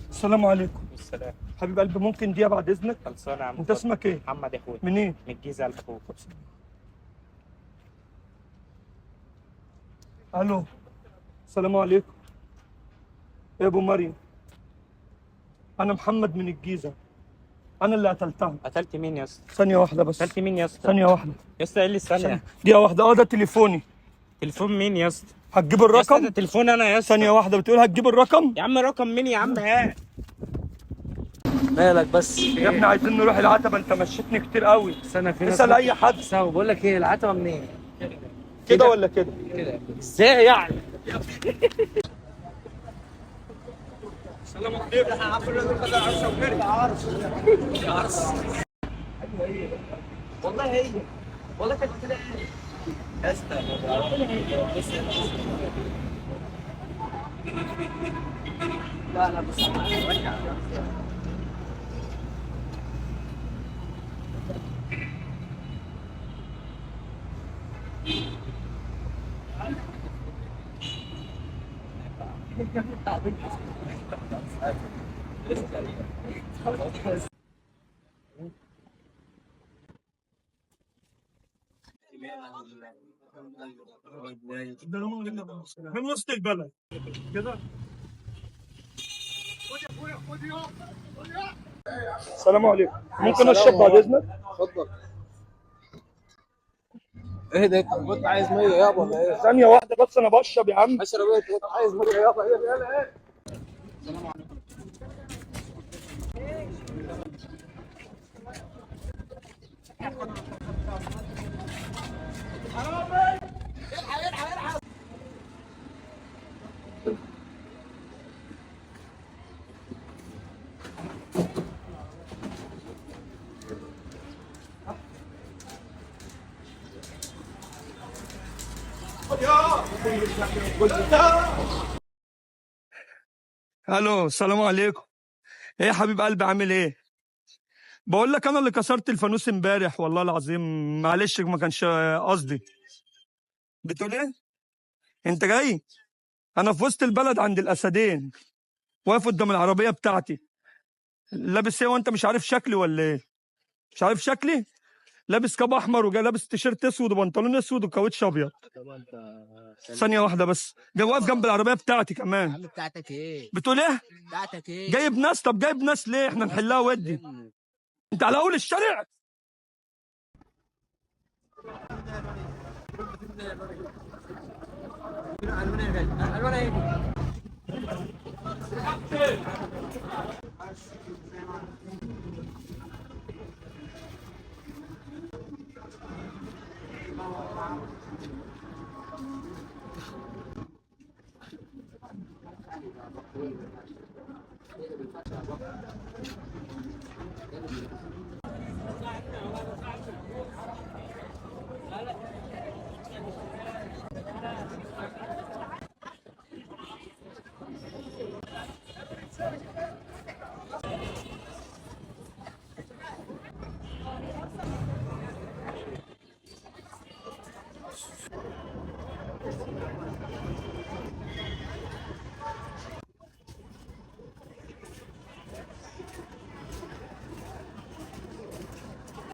السلام عليكم. السلام. حبيب قلبي، ممكن دقيقة بعد إذنك؟ خلصانه يا عم. أنت اسمك إيه؟ محمد يا اخويا. منين؟ من الجيزه يا اخويا. ألو. السلام عليكم. يا أبو مريم، أنا محمد من الجيزة، أنا اللي قتلتها. قتلت مين يا اسطى؟ ثانية واحدة بس. قتلت مين يا اسطى؟ ثانية واحدة. يا اسطى ايه اللي ثانيه؟ دقيقة واحدة. ده تليفوني. تليفون مين يا اسطى؟ هتجيب يا اسطى ده الرقم؟ تليفون انا يا اسطى. ثانية واحدة، بتقول هتجيب الرقم؟ يا عم رقم مين يا عم؟ ها مالك بس؟ يا ابني عايزين نروح العتبة، أنت مشيتني كتير قوي. استنى في ناس اسأل أي حد. سوا. بقول لك ايه، العتبه منين؟ كده ولا كده؟ كده. ازاي يعني؟ السلام عليكم. والله هي والله كانت كده يا اسطى. لا لا بس من وسط البلد كده. السلام عليكم، ممكن اشرب بعد اذنك؟ اتفضل. ايه ده؟ انت كنت عايز ميه يابا ولا ايه؟ ثانية واحدة بس، أنا بشرب يا عم. اشرب ايه؟ انت كنت عايز ميه يابا؟ ايه يلا ايه؟ الو، السلام عليكم. ايه يا حبيب قلبي، عامل ايه؟ بقول لك انا اللي كسرت الفانوس امبارح، والله العظيم معلش ما كانش قصدي. بتقول ايه؟ انت جاي؟ انا في وسط البلد عند الاسدين، واقف قدام العربيه بتاعتي. لابس ايه وانت مش عارف شكلي ولا ايه؟ مش عارف شكلي؟ لابس كاب احمر وجاي لابس تيشيرت اسود وبنطلون اسود وكاوتش ابيض. طب انت ثانيه واحده بس، جاي واقف جنب العربيه بتاعتي يا كمان. عم بتاعتك ايه؟ بتقول ايه؟ بتاعتك ايه؟ جايب ناس؟ طب جايب ناس ليه؟ احنا نحلها ودي. انت على اول الشارع.